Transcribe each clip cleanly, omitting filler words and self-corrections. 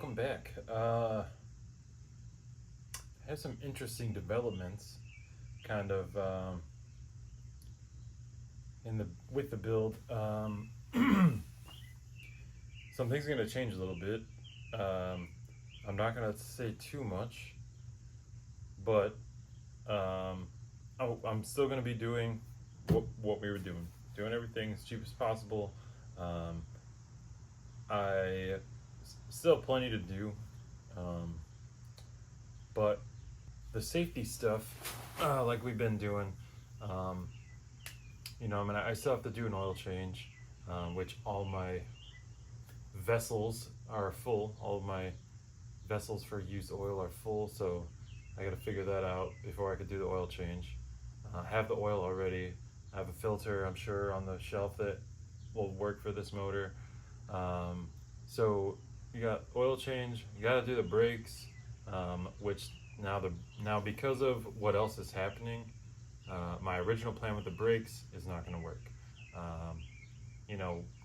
welcome back. Have some interesting developments, kind of with the build. Some things are going to change a little bit. I'm not going to say too much, but I'm still going to be doing what we were doing everything as cheap as possible. I still plenty to do, but the safety stuff, like we've been doing, I still have to do an oil change, which all my vessels are full. All of my vessels for used oil are full, so I got to figure that out before I could do the oil change. I have the oil already. I have a filter, I'm sure, on the shelf that will work for this motor. So you got oil change, you got to do the brakes, which now because of what else is happening, my original plan with the brakes is not going to work.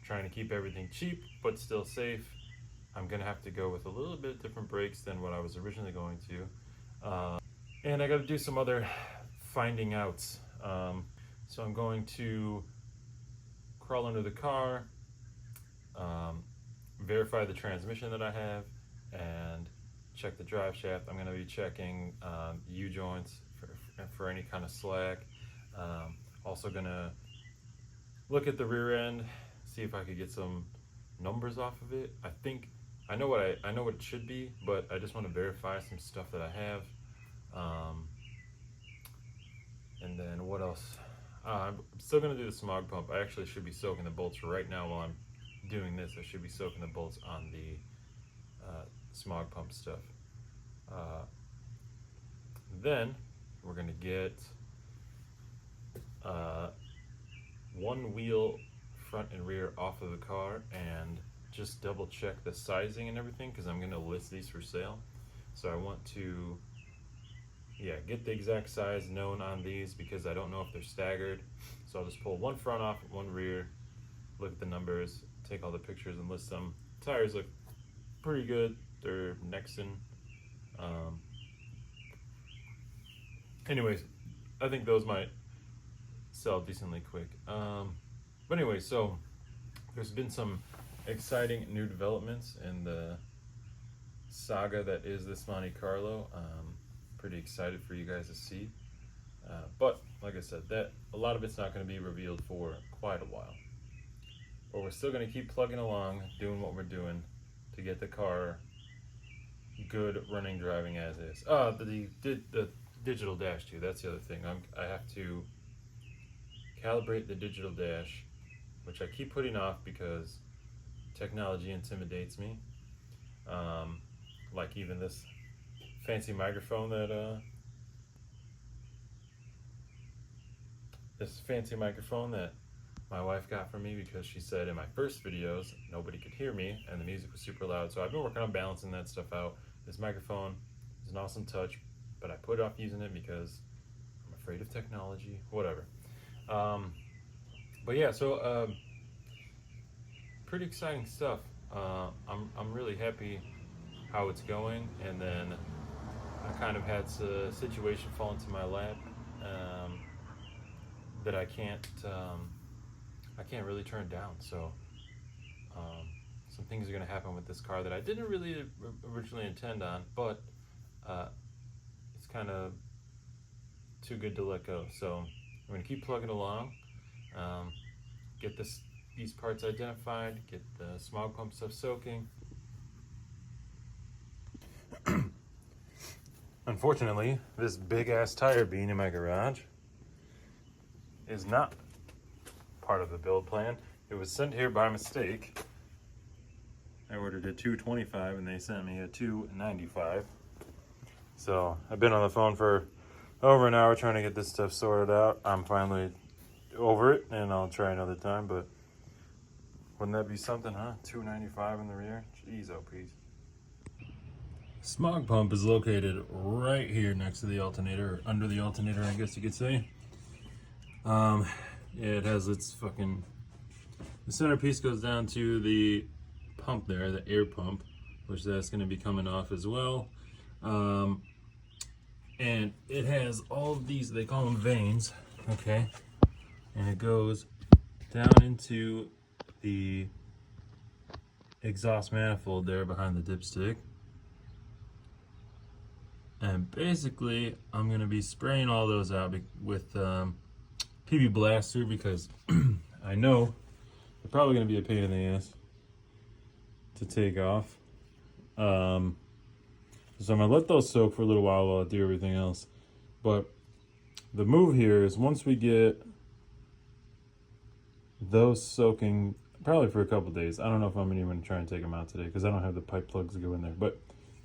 Trying to keep everything cheap but still safe, I'm going to have to go with a little bit different brakes than what I was originally going to. And I got to do some other finding outs. So I'm going to crawl under the car, verify the transmission that I have, and check the drive shaft. I'm going to be checking U-joints for any kind of slack. Also going to look at the rear end, see if I could get some numbers off of it. I know what it should be, but I just want to verify some stuff that I have. And then what else? I'm still going to do the smog pump. I actually should be soaking the bolts right now while I'm doing this. I should be soaking the bolts on the smog pump stuff. Then we're going to get one wheel front and rear off of the car and just double check the sizing and everything, because I'm going to list these for sale. So I want to get the exact size known on these, because I don't know if they're staggered. So I'll just pull one front off, one rear, look at the numbers, take all the pictures and list them. Tires look pretty good. They're Nexen. Anyways, I think those might sell decently quick. But anyway, so there's been some exciting new developments in the saga that is this Monte Carlo. Pretty excited for you guys to see. But like I said, that a lot of it's not going to be revealed for quite a while. But we're still going to keep plugging along, doing what we're doing to get the car good running, driving as is. The digital dash too. That's the other thing. I have to calibrate the digital dash, which I keep putting off because technology intimidates me. Like even this fancy microphone that my wife got for me, because she said in my first videos nobody could hear me and the music was super loud. So I've been working on balancing that stuff out. This microphone is an awesome touch, but I put off using it because I'm afraid of technology, whatever. But yeah, so pretty exciting stuff. I'm really happy how it's going. And then I kind of had a situation fall into my lap that I can't really turn down. So some things are going to happen with this car that I didn't really originally intend on, but it's kind of too good to let go. So I'm going to keep plugging along, get these parts identified, get the smog pump stuff soaking. Unfortunately, this big ass tire being in my garage is not part of the build plan. It was sent here by mistake. I ordered a 225 and they sent me a 295. So I've been on the phone for over an hour trying to get this stuff sorted out. I'm finally over it and I'll try another time, but wouldn't that be something, huh? 295 in the rear? Jeez, oh please. Smog pump is located right here next to the alternator, or under the alternator, I guess you could say. It has its the centerpiece goes down to the pump there, the air pump, which that's going to be coming off as well. And it has all of these, they call them vanes, okay? And it goes down into the exhaust manifold there behind the dipstick. And basically, I'm going to be spraying all those out with PB Blaster because I know they're probably going to be a pain in the ass to take off. So I'm going to let those soak for a little while I do everything else. But the move here is once we get those soaking, probably for a couple days. I don't know if I'm even going to try and take them out today because I don't have the pipe plugs to go in there. But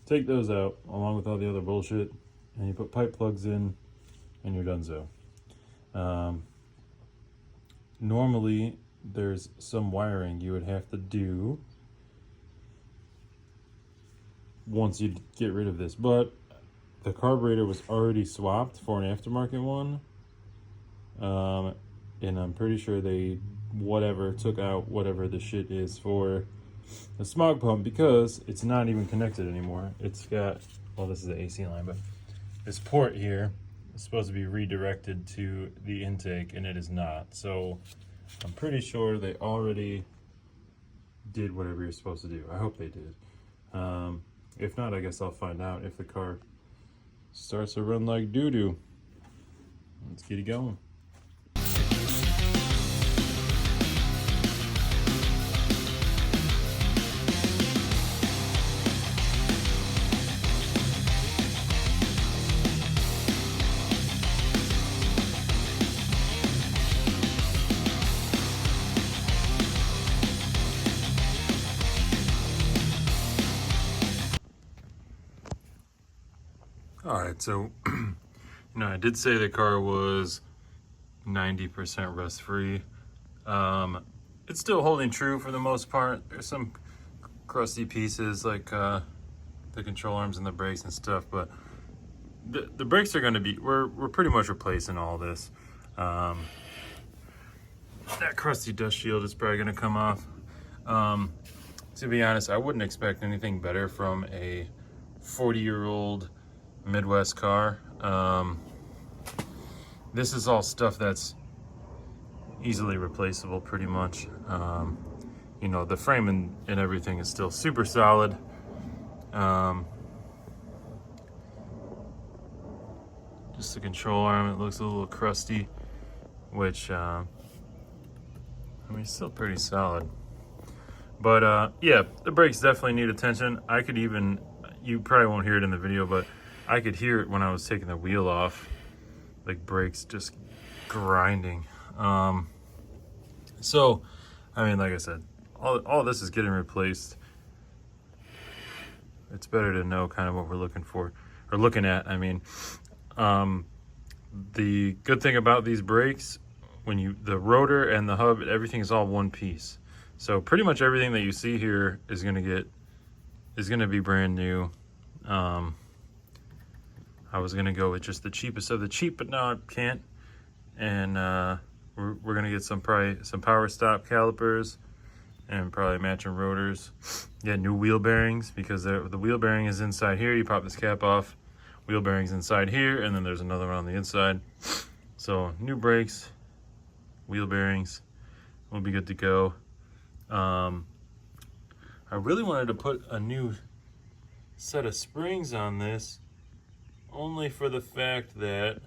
take those out along with all the other bullshit, and you put pipe plugs in, and you're done so. Normally, there's some wiring you would have to do once you get rid of this, but the carburetor was already swapped for an aftermarket one, and I'm pretty sure they took out whatever the shit is for the smog pump because it's not even connected anymore. It's got, well, this is the AC line, but this port here is supposed to be redirected to the intake, and it is not. So I'm pretty sure they already did whatever you're supposed to do. I hope they did. If not, I guess I'll find out if the car starts to run like doo-doo. Let's get it going. All right, so I did say the car was 90% rust free. It's still holding true for the most part. There's some crusty pieces like the control arms and the brakes and stuff, but the brakes are going to be, we're pretty much replacing all this. That crusty dust shield is probably going to come off. To be honest, I wouldn't expect anything better from a 40-year-old Midwest car. This is all stuff that's easily replaceable pretty much. The frame and everything is still super solid. Just the control arm, it looks a little crusty, which it's still pretty solid. But yeah, the brakes definitely need attention. You probably won't hear it in the video, but I could hear it when I was taking the wheel off, like brakes just grinding. So, like I said, all this is getting replaced. It's better to know kind of what we're looking for, or looking at. The good thing about these brakes, the rotor and the hub, everything is all one piece. So pretty much everything that you see here is gonna be brand new. I was gonna go with just the cheapest of the cheap, but now I can't. And we're gonna get some power stop calipers and probably matching rotors. Get new wheel bearings because the wheel bearing is inside here. You pop this cap off, wheel bearings inside here, and then there's another one on the inside. So new brakes, wheel bearings, we'll be good to go. I really wanted to put a new set of springs on this, only for the fact that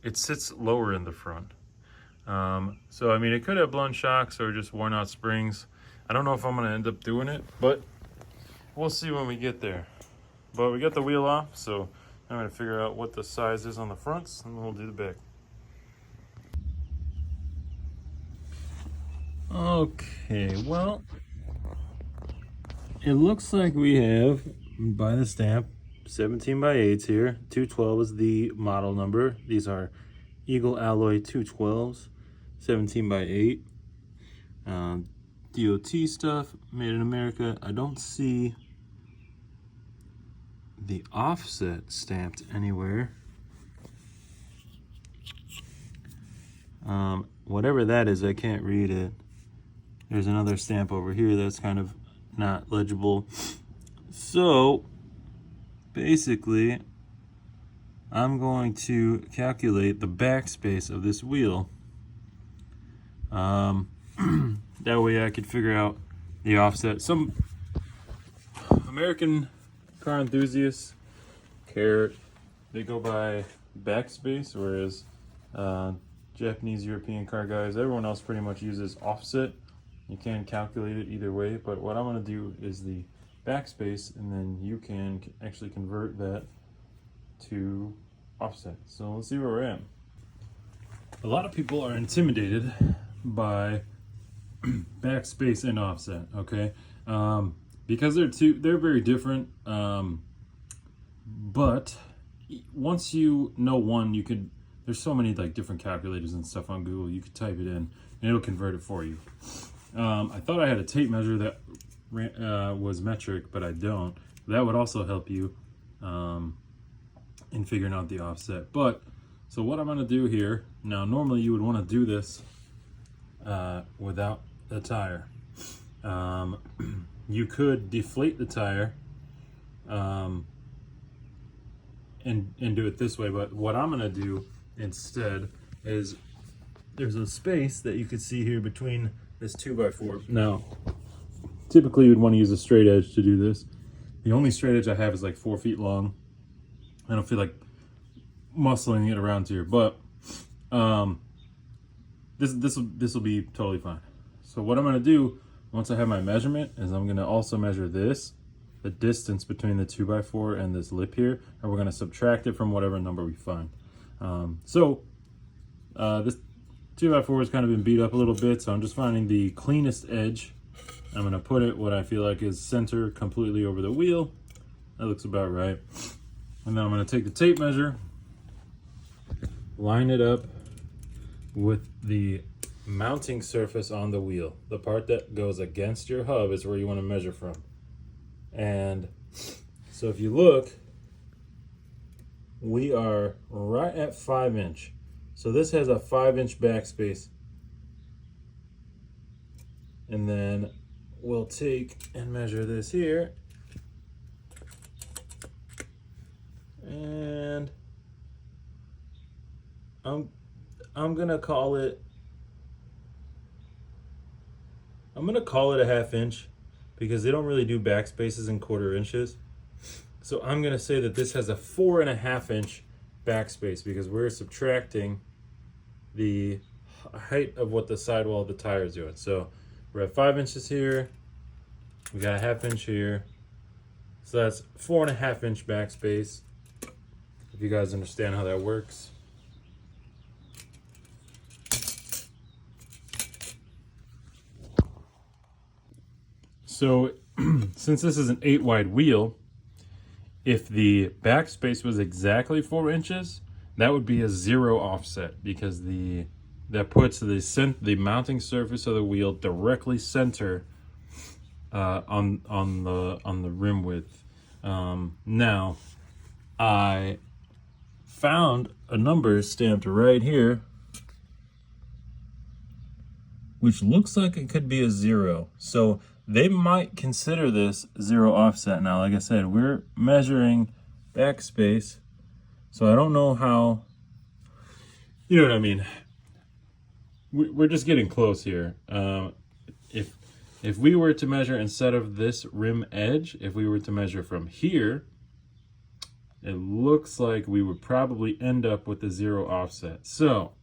it sits lower in the front. So it could have blown shocks or just worn out springs. I don't know if I'm gonna end up doing it, but we'll see when we get there. But we got the wheel off, so I'm gonna figure out what the size is on the fronts, and then we'll do the back. Okay, well, it looks like we have, by the stamp, 17 by 8s here. 212 is the model number. These are Eagle Alloy 212s, 17 by 8. DOT stuff, made in America. I don't see the offset stamped anywhere. Whatever that is, I can't read it. There's another stamp over here that's kind of not legible. So basically, I'm going to calculate the backspace of this wheel. That way I could figure out the offset. Some American car enthusiasts they go by backspace, whereas Japanese, European car guys, everyone else pretty much uses offset. You can calculate it either way, but what I'm going to do is the backspace, and then you can actually convert that to offset. So let's see where we're at. A lot of people are intimidated by backspace and offset, okay? Because they're very different. But once you know one, there's so many like different calculators and stuff on Google. You could type it in and it'll convert it for you. I thought I had a tape measure that was metric, but I don't. That would also help you in figuring out the offset. But so what I'm going to do here now, normally you would want to do this without the tire. You could deflate the tire and do it this way, but what I'm going to do instead is there's a space that you could see here between this 2x4. Now, typically you'd want to use a straight edge to do this. The only straight edge I have is like 4 feet long. I don't feel like muscling it around here, but this will be totally fine. So what I'm going to do once I have my measurement is I'm going to also measure this, the distance between the 2x4 and this lip here, and we're going to subtract it from whatever number we find. This 2x4 has kind of been beat up a little bit, so I'm just finding the cleanest edge. I'm going to put it what I feel like is center completely over the wheel. That looks about right. And then I'm going to take the tape measure, line it up with the mounting surface on the wheel. The part that goes against your hub is where you want to measure from. And so if you look, we are right at 5-inch. So this has a 5-inch backspace. And then we'll take and measure this here. And I'm gonna call it a 1/2 inch because they don't really do backspaces in 1/4 inches. So I'm gonna say that this has a 4.5 inch backspace because we're subtracting the height of what the sidewall of the tire is doing. So we're at 5 inches here. We got a 1/2 inch here. So that's 4.5 inch backspace. If you guys understand how that works. So since this is an 8 wide wheel, if the backspace was exactly 4 inches, that would be a 0 offset because that puts the mounting surface of the wheel directly center on the rim width. Now I found a number stamped right here, which looks like it could be a 0. So they might consider this 0 offset. Now, like I said, we're measuring backspace, so I don't know how, you know what I mean? We're just getting close here. If we were to measure instead of this rim edge, if we were to measure from here, it looks like we would probably end up with a 0 offset. So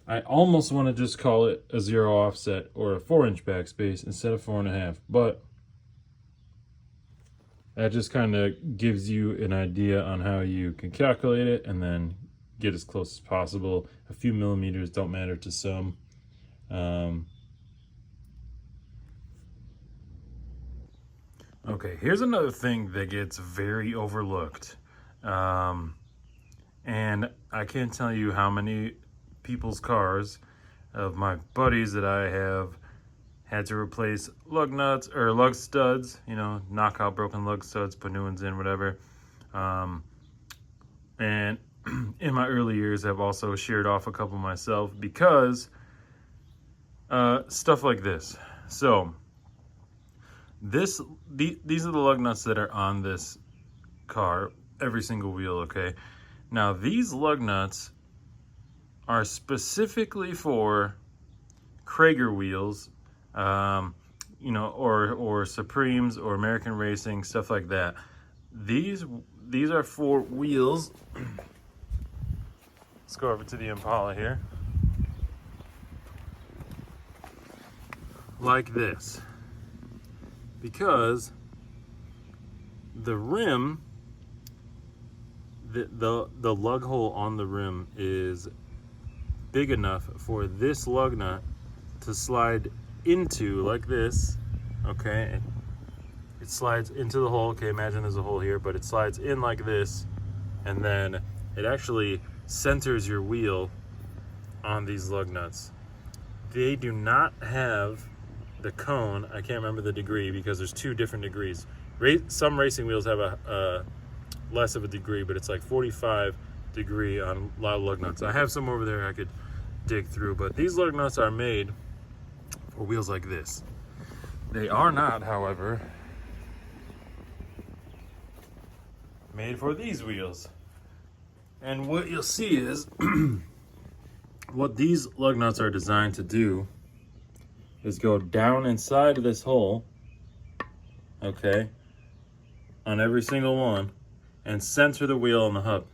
I almost want to just call it a 0 offset or a 4-inch backspace instead of 4.5, but that just kind of gives you an idea on how you can calculate it and then get as close as possible. A few millimeters don't matter to some. Okay, here's another thing that gets very overlooked. And I can't tell you how many people's cars of my buddies that I have had to replace lug nuts or lug studs, you know, knock out broken lug studs, put new ones in, whatever. And in my early years, I've also sheared off a couple myself because stuff like this. So these are the lug nuts that are on this car, every single wheel, okay? Now these lug nuts are specifically for Krager wheels, you know, or Supremes or American Racing, stuff like that. These are for wheels. Let's go over to the Impala here. Like this. Because the rim, the lug hole on the rim is big enough for this lug nut to slide into like this, okay? It slides into the hole, okay, imagine there's a hole here, but it slides in like this, and then it actually centers your wheel on these lug nuts. They do not have the cone, I can't remember the degree because there's two different degrees. Some racing wheels have a less of a degree, but it's like 45 degree on a lot of lug nuts. I have some over there I could dig through, but these lug nuts are made for wheels like this. They are not, however, made for these wheels. And what you'll see is what these lug nuts are designed to do is go down inside of this hole, okay, on every single one, and center the wheel on the hub.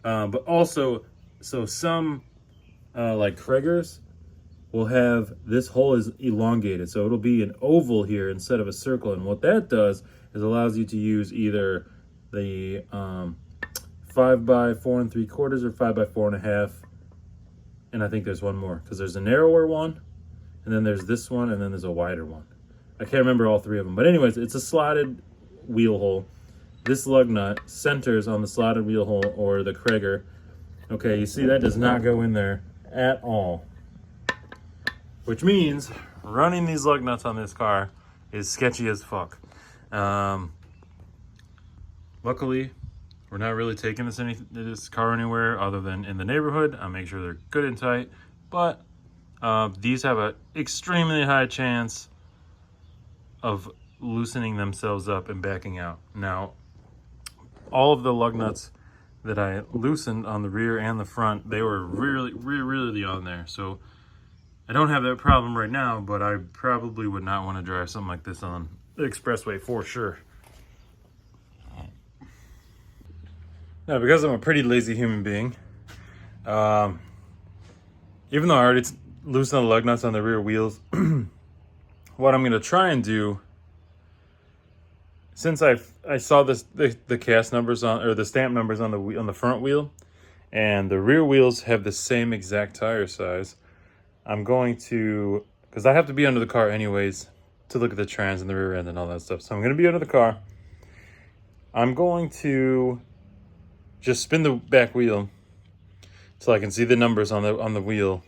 But also, so some like Kragers will have this hole is elongated, so it'll be an oval here instead of a circle. And what that does is allows you to use either the 5 by 4 3/4 or 5 by 4 1/2, and I think there's one more because there's a narrower one, and then there's this one, and then there's a wider one. I can't remember all three of them, but anyways, it's a slotted wheel hole. This lug nut centers on the slotted wheel hole or the Krager. Okay, you see that does not go in there at all, which means running these lug nuts on this car is sketchy as fuck. Luckily, we're not really taking this car anywhere other than in the neighborhood. I'll make sure they're good and tight, but these have an extremely high chance of loosening themselves up and backing out. Now, all of the lug nuts that I loosened on the rear and the front, they were really on there. So I don't have that problem right now, but I probably would not want to drive something like this on the expressway for sure. Now, because I'm a pretty lazy human being, even though I already loosened the lug nuts on the rear wheels, what I'm going to try and do, since I saw the cast numbers on, or the stamp numbers on the front wheel, and the rear wheels have the same exact tire size, I'm going to, because I have to be under the car anyways to look at the trans and the rear end and all that stuff. So I'm going to be under the car. I'm going to just spin the back wheel so I can see the numbers on the wheel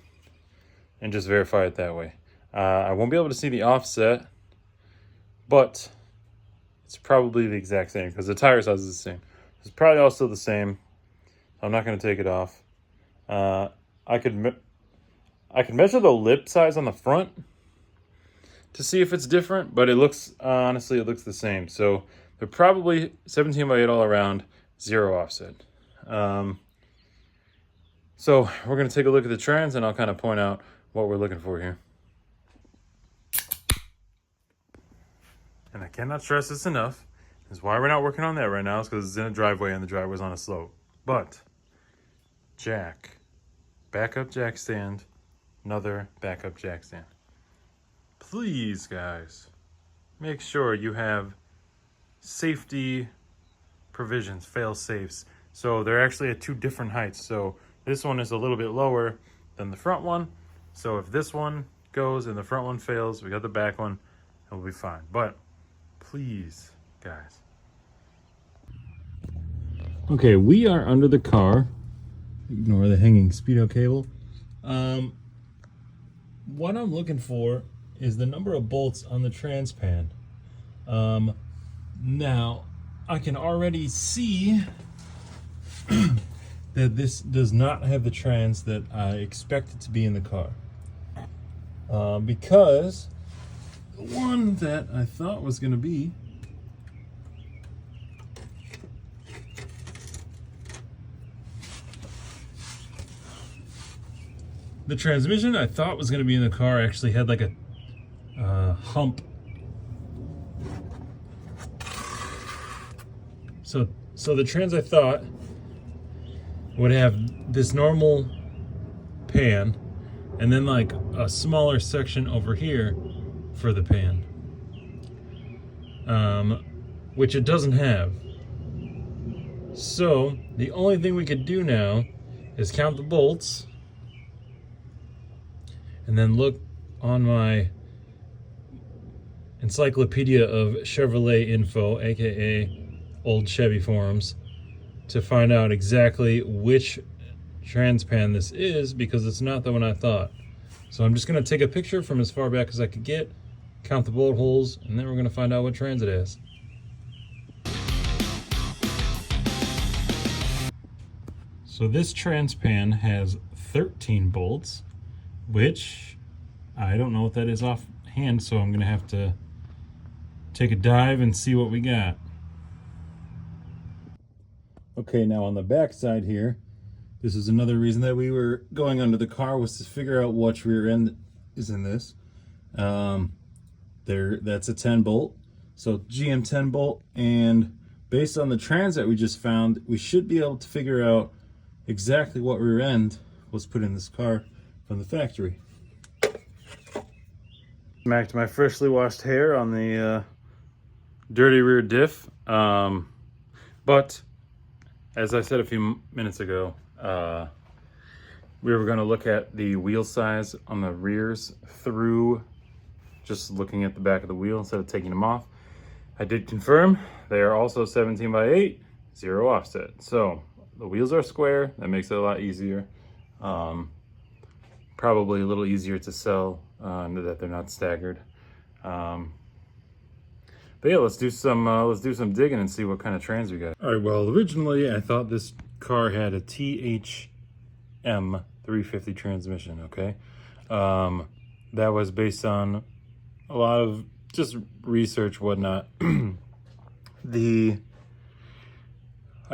and just verify it that way. I won't be able to see the offset, but it's probably the exact same because the tire size is the same. It's probably also the same. I'm not going to take it off. I could measure the lip size on the front to see if it's different, but it looks, honestly, it looks the same. So they're probably 17 by 8 all around, 0 offset. So we're going to take a look at the trans, and I'll kind of point out what we're looking for here. And I cannot stress this enough. This is why we're not working on that right now, is because it's in a driveway and the driveway's on a slope. But jack, backup jack stand, another backup jack stand. Please, guys, make sure you have safety provisions, fail safes. So they're actually at 2 different heights. So this one is a little bit lower than the front one. So if this one goes and the front one fails, we got the back one, and we'll be fine. But please, guys. Okay, we are under the car. Ignore the hanging speedo cable. What I'm looking for is the number of bolts on the transpan. Now, I can already see that this does not have the trans that I expected to be in the car. because the one that I thought was going to be the transmission I thought was going to be in the car actually had like a hump. So the trans I thought would have this normal pan and then like a smaller section over here for the pan, which it doesn't have. So the only thing we could do now is count the bolts and then look on my encyclopedia of Chevrolet info, aka old Chevy forums, to find out exactly which transpan this is, because it's not the one I thought. So I'm just going to take a picture from as far back as I could get, count the bolt holes, and then we're going to find out what trans it is. So this transpan has 13 bolts, which I don't know what that is offhand, so I'm going to have to take a dive and see what we got. Okay, now on the back side here, this is another reason that we were going under the car, was to figure out which rear end is in this. That's a 10 bolt, so GM 10 bolt, and based on the trans that we just found, we should be able to figure out exactly what rear end was put in this car from the factory. Smacked my freshly washed hair on the dirty rear diff, but as I said a few minutes ago, we were going to look at the wheel size on the rears through just looking at the back of the wheel instead of taking them off. I did confirm they are also 17 by 8, 0 offset. So the wheels are square. That makes it a lot easier. Probably a little easier to sell that they're not staggered. But yeah, let's do some digging and see what kind of trans we got. All right, well, originally I thought this car had a THM 350 transmission, okay? That was based on a lot of just research, whatnot. I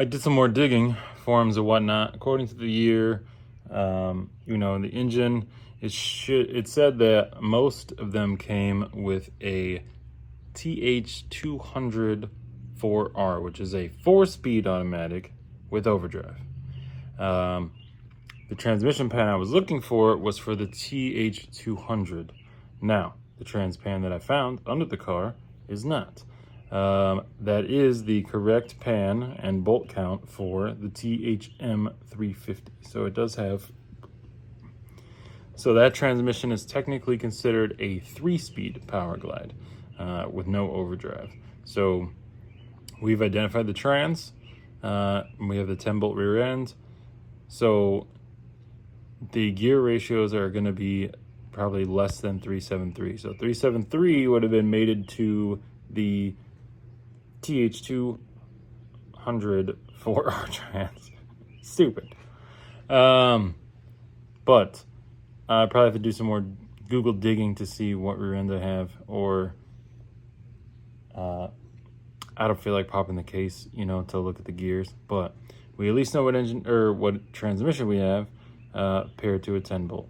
did some more digging, forums and whatnot. According to the year, you know, the engine, it said that most of them came with a TH200 4R, which is a 4-speed automatic with overdrive. The transmission pan I was looking for was for the TH200. Now, the trans pan that I found under the car is not. That is the correct pan and bolt count for the THM 350. So it does have... So that transmission is technically considered a 3-speed power glide. With no overdrive. So we've identified the trans, we have the 10 bolt rear end, so the gear ratios are going to be probably less than 373. So 373 would have been mated to the TH200 4R trans. Stupid. But I probably have to do some more Google digging to see what rear end I have, or I don't feel like popping the case, you know, to look at the gears, but we at least know what engine or what transmission we have paired to a 10 bolt.